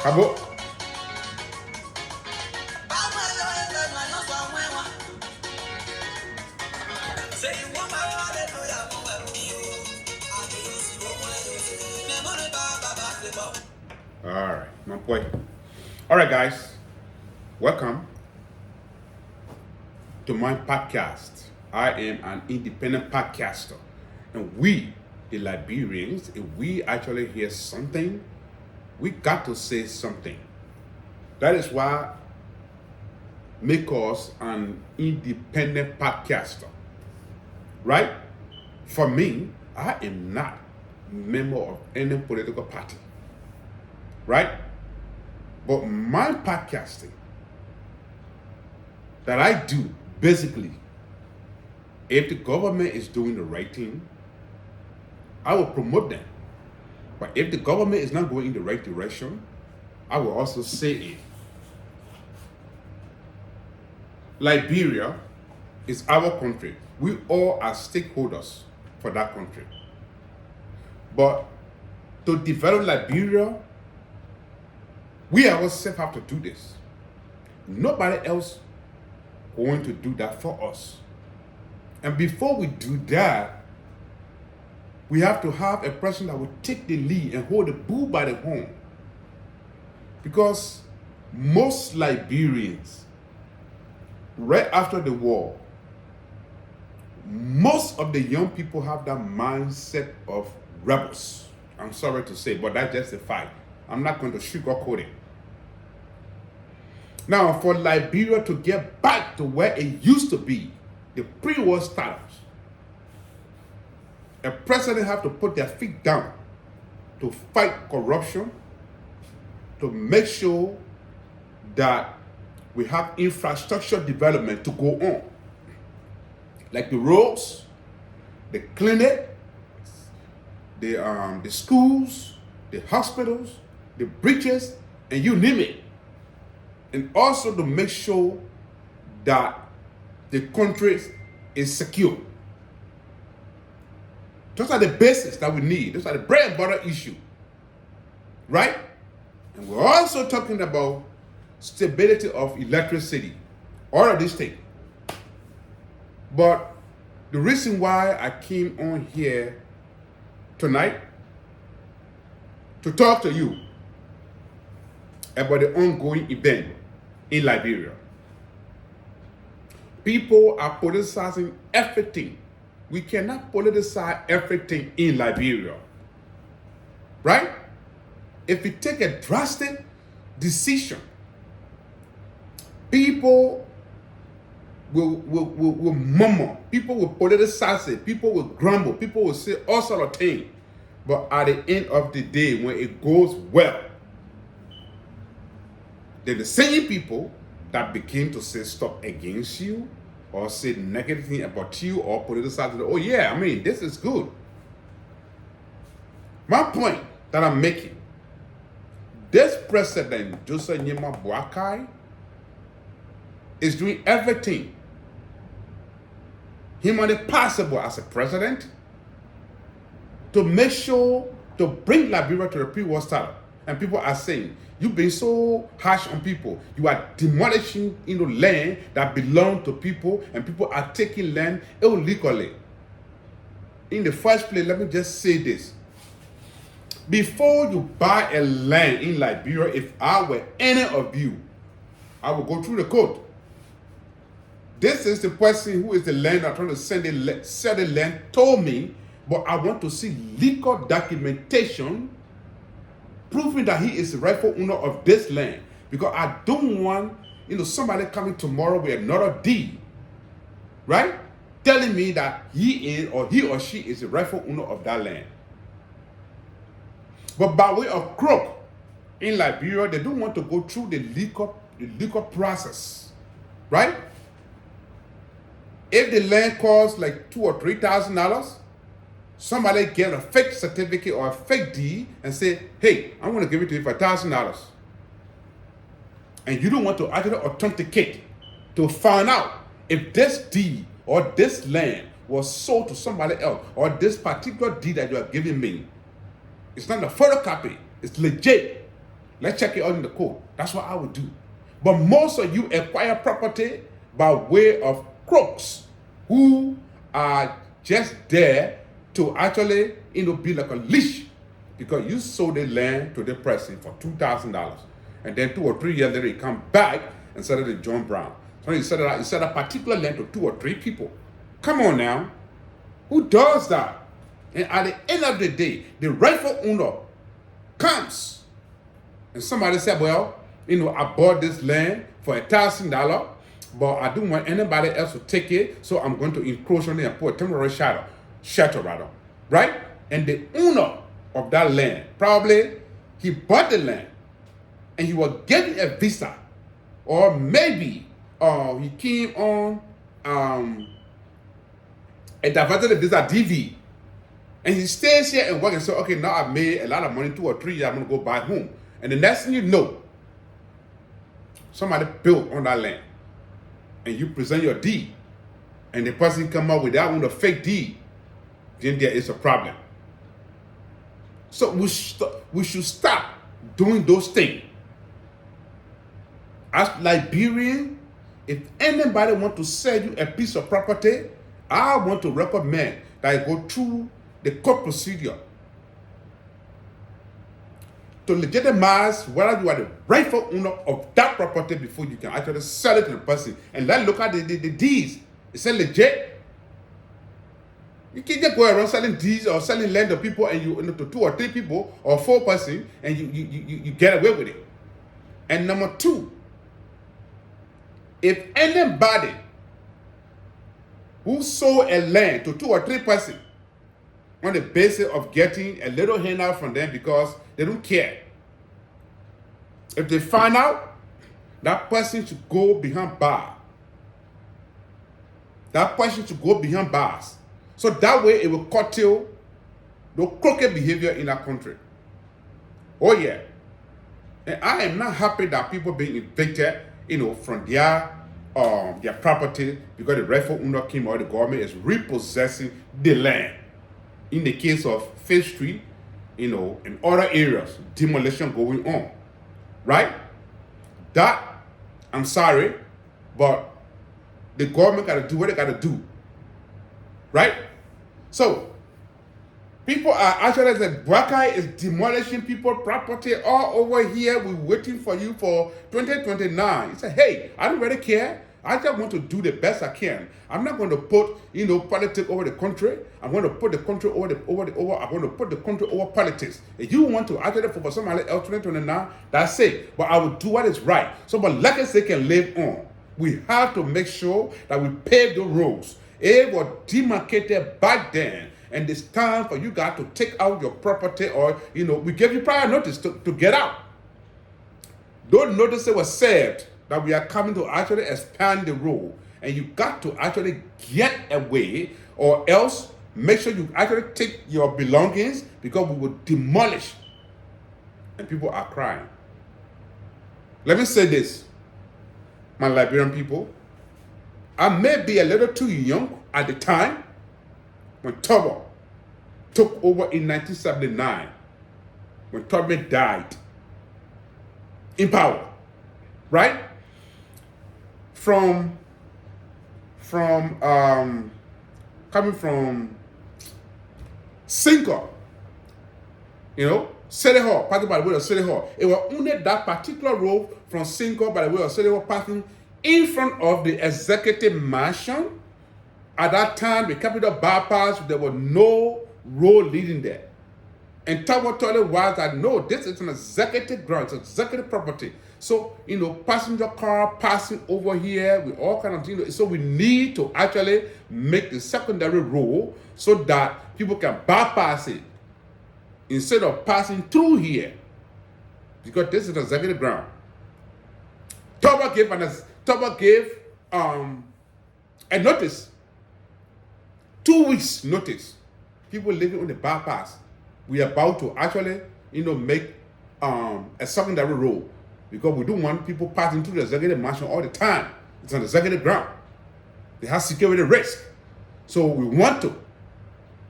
Abo. All right, my boy. All right, guys, welcome to my podcast. I am an independent podcaster, and we, the Liberians, if we actually hear something, we got to say something. That is why make us an independent podcaster, right? For me, I am not a member of any political party, right? But my podcasting that I do, basically, if the government is doing the right thing, I will promote them. But if the government is not going in the right direction, I will also say it. Liberia is our country. We all are stakeholders for that country. But to develop Liberia, we ourselves have to do this. Nobody else going to do that for us. And before we do that, we have to have a person that will take the lead and hold the bull by the horn. Because most Liberians, right after the war, most of the young people have that mindset of rebels. I'm sorry to say, but that's just a fact. I'm not going to sugarcoat it. Now, for Liberia to get back to where it used to be, the pre-war status, a president have to put their feet down to fight corruption, to make sure that we have infrastructure development to go on. Like the roads, the clinic, the schools, the hospitals, the bridges, and you name it. And also to make sure that the country is secure. Those are the basics that we need. Those are the bread and butter issue. Right? And we're also talking about stability of electricity. All of these things. But the reason why I came on here tonight to talk to you about the ongoing event in Liberia. People are politicizing everything. We cannot politicize everything in Liberia. Right? If we take a drastic decision, people will murmur, people will politicize it, people will grumble, people will say all sort of things. But at the end of the day, when it goes well, they're the same people that begin to say stuff against you or say negative things about you or politicize it. Oh yeah, I mean, this is good. My point that I'm making, this president, Joseph Nyema Boakai, is doing everything humanly possible as a president to make sure to bring Liberia to the pre-war status. And people are saying, you've been so harsh on people. You are demolishing land that belong to people, and people are taking land illegally. In the first place, let me just say this. Before you buy a land in Liberia, if I were any of you, I would go through the code. This is the person who is the landlord trying to sell the land told me, but I want to see legal documentation proving that he is the rightful owner of this land. Because I don't want, somebody coming tomorrow with another deed, right? Telling me that he or she is the rightful owner of that land. But by way of crook, in Liberia, they don't want to go through the legal process, right? If the land costs like $2,000 or $3,000, somebody get a fake certificate or a fake deed and say, hey, I'm going to give it to you for $1,000. And you don't want to actually authenticate to find out if this deed or this land was sold to somebody else, or this particular deed that you are giving me, it's not a photocopy, it's legit. Let's check it out in the code. That's what I would do. But most of you acquire property by way of crooks who are just there to actually, be like a leash, because you sold the land to the person for $2,000, and then 2 or 3 years later, you come back and sell it to John Brown. So you sell a particular land to 2 or 3 people. Come on now, who does that? And at the end of the day, the rightful owner comes, and somebody said, well, I bought this land for $1,000, but I don't want anybody else to take it, so I'm going to encroach on it and put a temporary shelter, right? And the owner of that land, probably he bought the land and he was getting a visa, or maybe he came on a diversity visa DV, and he stays here and works and says, okay, now I've made a lot of money, 2 or 3 years, I'm going to go back home. And the next thing you know, somebody built on that land, and you present your deed, and the person come up with that one, a fake deed, then there is a problem. So we should stop doing those things. As Liberian, if anybody want to sell you a piece of property, I want to recommend that you go through the court procedure to legitimize whether you are the rightful owner of that property before you can actually sell it to the person. And let's look at the deeds. Is it legit? You can't just go around selling deeds or selling land to people, and to 2 or 3 people or 4 persons, and you get away with it. And number 2, if anybody who sold a land to 2 or 3 persons on the basis of getting a little handout from them because they don't care, if they find out, that person should go behind bars. That person should go behind bars. So that way it will curtail the crooked behavior in our country. Oh yeah. And I am not happy that people being evicted, from their property because the rightful owner came, or the government is repossessing the land. In the case of Fifth Street, in other areas, demolition going on, right? That, I'm sorry, but the government got to do what they got to do, right? So, people are actually, the Buakai is demolishing people's property all over here. We're waiting for you for 2029. He said, hey, I don't really care. I just want to do the best I can. I'm not going to put, politics over the country. I'm going to put the country I'm going to put the country over politics. If you want to actually vote for somebody else 2029, that's it. But I will do what is right. So, but legacy can live on. We have to make sure that we pave the roads. It was demarcated back then, and it's time for you guys to take out your property, or, we gave you prior notice to get out. Those notices were served that we are coming to actually expand the road, and you got to actually get away, or else make sure you actually take your belongings, because we will demolish, and people are crying. Let me say this, my Liberian people. I may be a little too young at the time when TOME took over in 1979, when TOME died in power, right? Coming from Sinker, City Hall, passing by the way of City Hall. It was only that particular road from Sinker by the way of City Hall, passing in front of the executive mansion. At that time, the Capital bypass, there was no road leading there. And TOME told it was that, no, this is an executive ground, it's executive property. So, passenger car passing over here with all kinds of things. So we need to actually make the secondary road so that people can bypass it instead of passing through here, because this is executive ground. TOME gave a notice, 2 weeks notice, people living on the bypass. We are about to actually, make a secondary road because we don't want people passing through the executive mansion all the time. It's on the executive ground. They have security risk. So we want to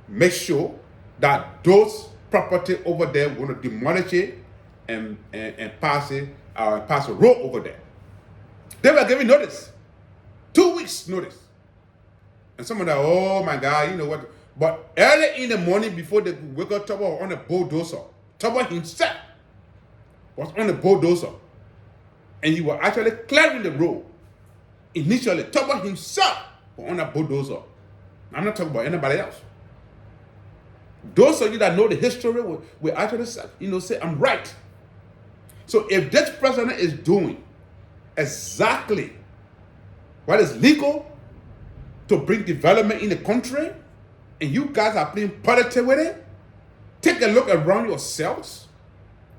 make sure that those property over there, we're going to demolish it and pass a road over there. They were giving notice. 2 weeks notice. And some of them, oh my God, you know what? But early in the morning before they wake up, Toba was on a bulldozer. Toba himself was on a bulldozer. And he was actually clearing the road. Initially, Toba himself was on a bulldozer. I'm not talking about anybody else. Those of you that know the history will actually say, I'm right. So if this president is doing exactly what is legal to bring development in the country, and you guys are playing politics with it, take a look around yourselves.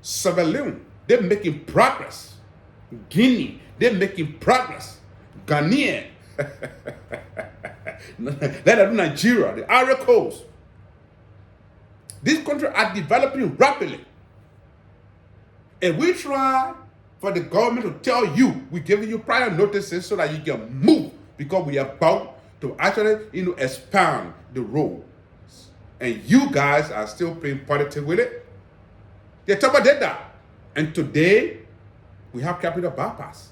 Sierra Leone, they're making progress. Guinea, they're making progress. Ghanaian, let alone Nigeria, the Ivory Coast. These countries are developing rapidly. And we try for the government to tell you, we're giving you prior notices so that you can move because we are about to actually, expand the roads. And you guys are still playing politics with it. The Toba did that. And today, we have capital bypass.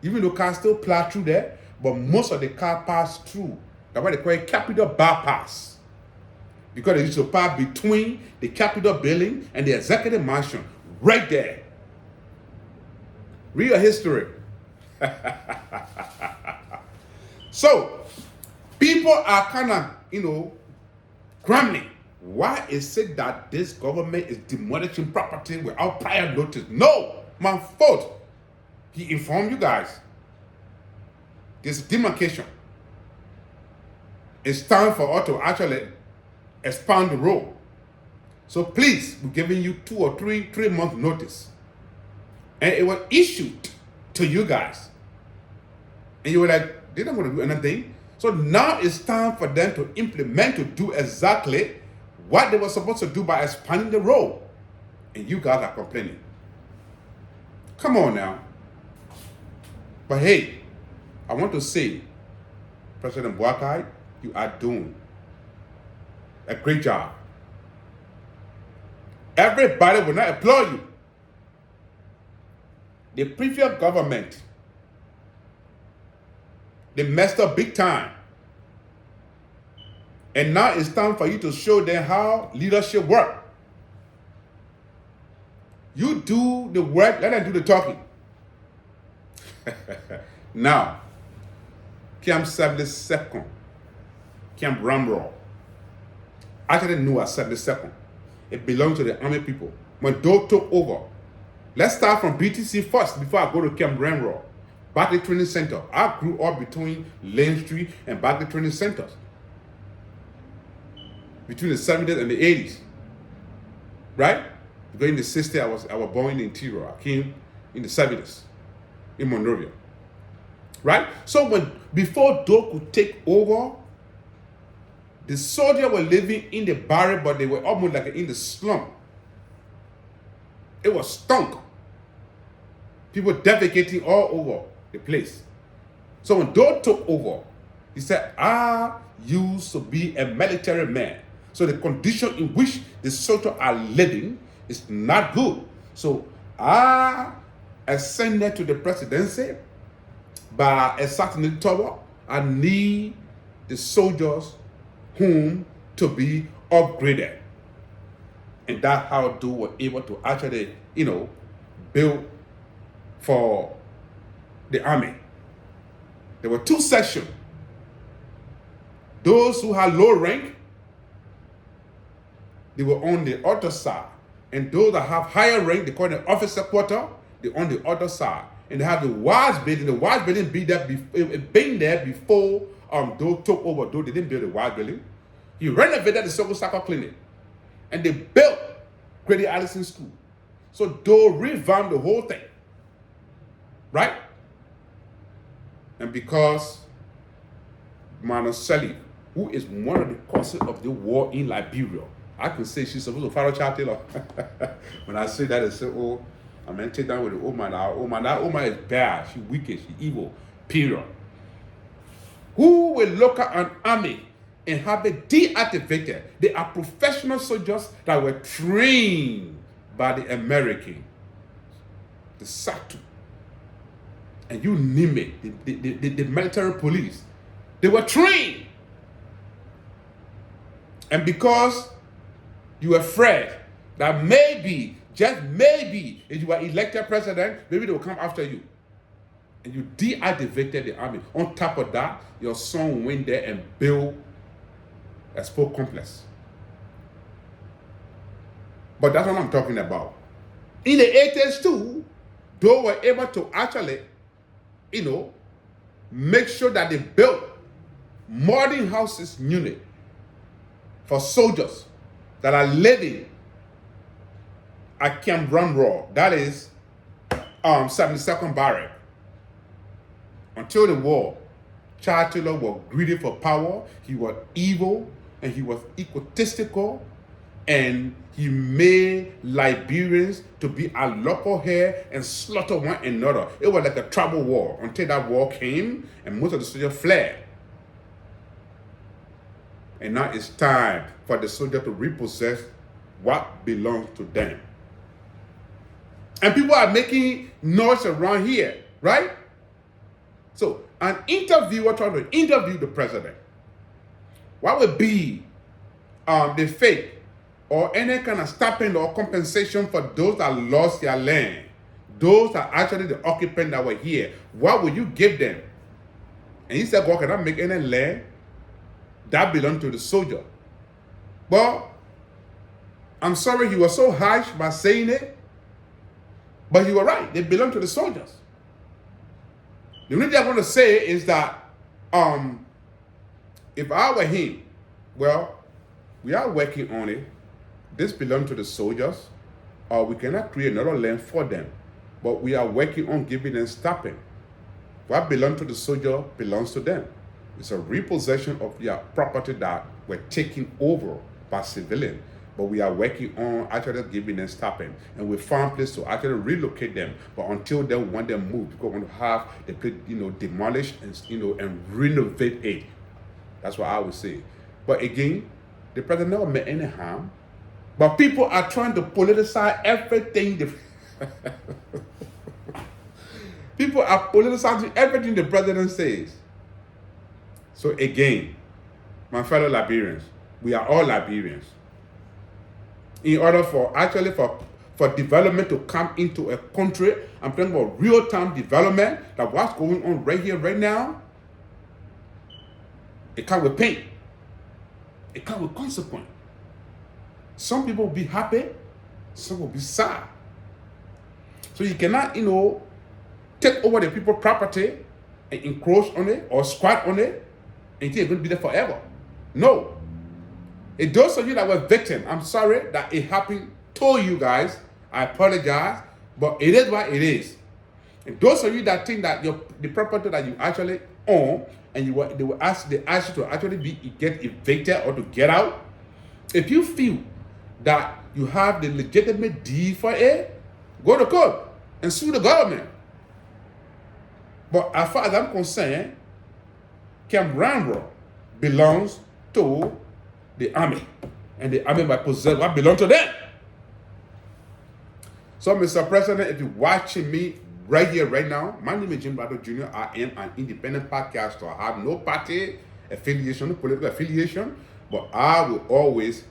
Even though cars still plow through there, but most of the car pass through. That's why they call it capital bypass. Because they used to pass between the Capitol building and the executive mansion, right there. Real history. So, people are kind of, grumbling. Why is it that this government is demolishing property without prior notice? No, my fault. He informed you guys. There's demarcation. It's time for us to actually expand the road. So please, we're giving you 2 or 3 month notice. And it was issued to you guys. And you were like, they don't want to do anything. So now it's time for them to implement, to do exactly what they were supposed to do by expanding the road. And you guys are complaining. Come on now. But hey, I want to say, President Boakai, you are doing a great job. Everybody will not applaud you. The previous government, they messed up big time. And now it's time for you to show them how leadership works. You do the work, let them do the talking. Now, Camp 72nd, Camp Ramrod, actually knew as 72nd. It belonged to the army people. When Doe took over, let's start from BTC first before I go to Camp Ramrod. Barclay Training Center. I grew up between Lane Street and Barclay Training Centers. Between the 70s and the 80s. Right? Because in the 60s, I was born in the interior. I came in the 70s in Monrovia. Right? So before Doe could take over, the soldiers were living in the barrack, but they were almost like in the slum. It was stunk. People defecating all over the place. So when Doe took over, he said, I used to be a military man. So the condition in which the soldiers are living is not good. So I ascended to the presidency by a certain tower. I need the soldiers whom to be upgraded. And that's how Doe were able to actually, build for the army. There were 2 sections. Those who had low rank, they were on the other side. And those that have higher rank, they call it the officer quarter, they're on the other side. And they have the Wise building. The Wise building been there before Doe took over. Doe didn't build the Wise building. He renovated the Circle Soccer Clinic. And they built Grady Allison School. So Doe revamped the whole thing. Right? And because Monticelli, who is one of the causes of the war in Liberia. I can say she's supposed to follow Child Taylor. When I say that, I say, oh, I'm going to take down with the old man. That old man is bad. She wicked. She evil. Period. Who will look at an army and have it deactivated? They are professional soldiers that were trained by the American, the SATU, and you name it, the military police. They were trained. And because you are afraid that maybe, just maybe, if you are elected president, maybe they will come after you. And you deactivated the army. On top of that, your son went there and built a sport complex. But that's what I'm talking about. In the 80s too, they were able to actually, make sure that they built modern houses unit for soldiers that are living at Camp Ramrod. That is 72nd Barrack. Until the war, Child Taylor was greedy for power, he was evil, and he was egotistical, and he made Liberians to be a local hair and slaughter one another. It was like a tribal war until that war came and most of the soldiers fled. And now it's time for the soldier to repossess what belongs to them. And people are making noise around here, right? So an interviewer trying to interview the president. What would be the fate or any kind of stipend or compensation for those that lost their land? Those that actually the occupants that were here. What will you give them? And he said, God cannot make any land that belong to the soldier. Well, I'm sorry he was so harsh by saying it, but you were right. They belong to the soldiers. The only thing I want to say is that if I were him, well, we are working on it. This belongs to the soldiers, or we cannot create another land for them. But we are working on giving them stopping. What belongs to the soldier belongs to them. It's a repossession of their property that were taken over by civilians. But we are working on actually giving them stopping. And we found place to actually relocate them. But until then, we want them moved. Because we want to have the place, demolished and, and renovate it. That's what I would say. But again, the president never meant any harm. But people are trying to politicize everything. People are politicizing everything the president says. So again, my fellow Liberians, we are all Liberians. In order for development to come into a country, I'm talking about real-time development, that what's going on right here, right now, it comes with pain. It comes with consequence. Some people will be happy, some will be sad. So you cannot, take over the people's property and encroach on it or squat on it and think you're going to be there forever. No. And those of you that were victims, I'm sorry that it happened to you guys. I apologize, but it is what it is. And those of you that think that the property that you actually own and they ask you to actually get evicted or to get out, if you feel that you have the legitimate deed for it, go to court and sue the government. But as far as I'm concerned, Camp Ramrod belongs to the army. And the army might possess what belongs to them. So, Mr. President, if you're watching me right here, right now, my name is Jim Bado Jr. I am an independent podcaster. I have no party affiliation, no political affiliation, but I will always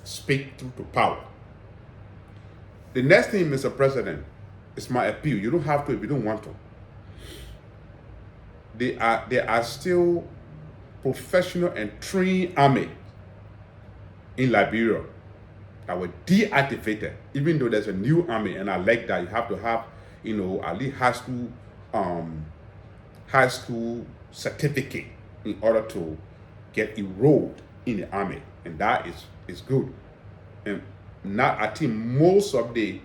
speak truth to power. The next thing, Mr. President, is my appeal. You don't have to if you don't want to. There are still professional and trained army in Liberia that were deactivated, even though there's a new army, and I like that. You have to have, at least high school certificate in order to get enrolled in the army, and that is good. And now I think most of the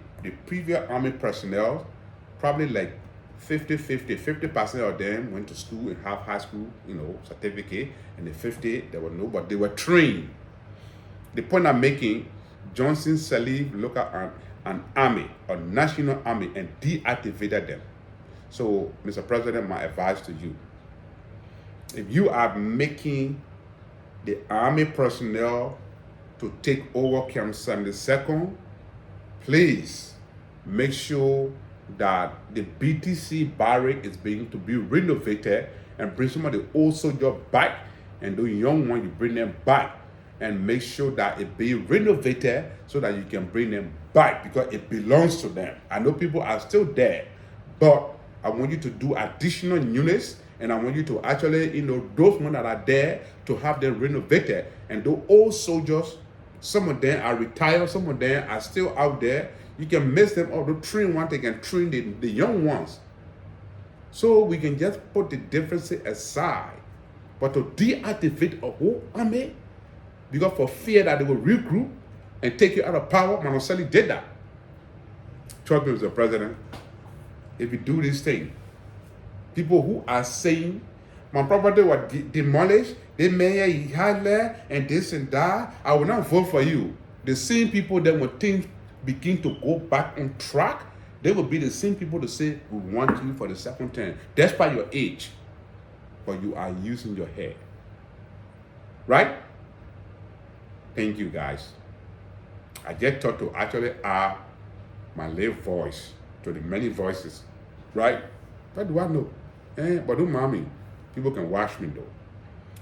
previous army personnel, probably like 50-50. 50% of them went to school and have high school, certificate, and the 50 there were no, but they were trained. The point I'm making, Johnson Sirleaf looked at an army, a national army, and deactivated them. So, Mr. President, my advice to you, if you are making the army personnel to take over Camp 72nd, please make sure that the BTC barrack is being to be renovated and bring some of the old soldiers back, and those young ones, you bring them back and make sure that it be renovated so that you can bring them back because it belongs to them. I know people are still there, but I want you to do additional units, and I want you to actually, those ones that are there, to have them renovated. And those old soldiers, some of them are retired, some of them are still out there. You can mix them up, the train one, they can train the young ones. So we can just put the differences aside. But to deactivate a whole army, because for fear that they will regroup and take you out of power, Manoseli did that. Trust me, Mr. President, if you do this thing, people who are saying, my property was demolished, they may highlight and this and that, I will not vote for you. The same people that when things begin to go back on track, they will be the same people to say, we want you for the second term, despite your age, but you are using your head. Right? Thank you, guys. I just thought to actually add my little voice to the many voices. Right? What do I know? But don't mind me. People can watch me though.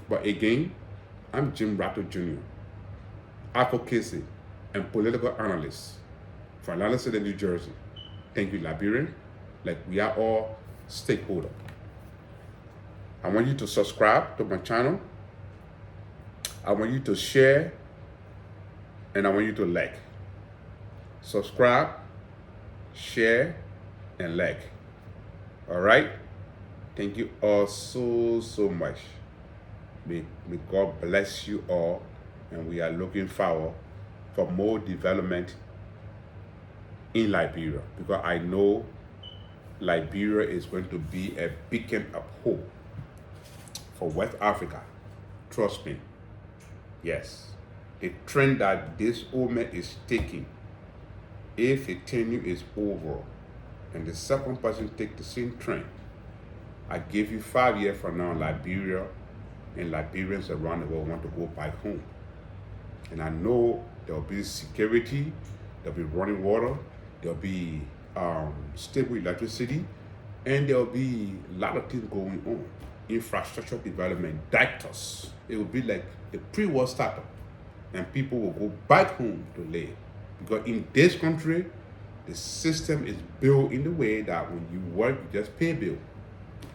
But again, I'm Jim Rattle Jr., advocacy and political analyst for Analysis in New Jersey. Thank you, Liberian. Like, we are all stakeholders. I want you to subscribe to my channel. I want you to share, and I want you to like. Subscribe, share, and like. All right? Thank you all so much. May God bless you all, and we are looking forward for more development in Liberia, because I know Liberia is going to be a beacon of hope for West Africa. Trust me. Yes. The trend that this OME is taking, if the tenure is over and the second person take the same trend, I give you 5 years from now, Liberia and Liberians around the world want to go back home. And I know there will be security, there will be running water, there will be stable electricity, and there will be a lot of things going on. Infrastructure development, doctors. It will be like a pre-war startup, and people will go back home to live. Because in this country, the system is built in the way that when you work, you just pay a bill.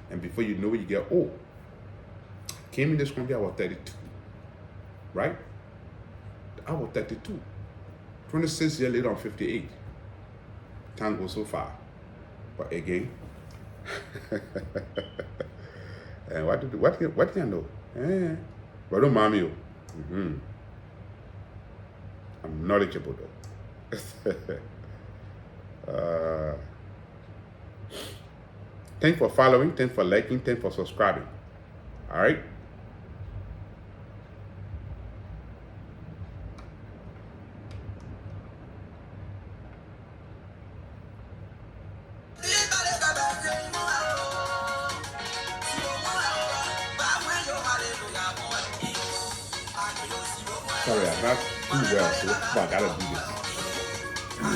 And before you know it, you get old. I came in this country, I was 32. Right? I was 32. 26 years later, I'm 58. Time goes so far. But again, and what can I know? But don't mind me. I'm knowledgeable though. Thanks for following, thanks for liking, thanks for subscribing. All right? Sorry, I'm not too well, so I gotta do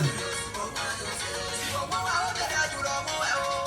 this.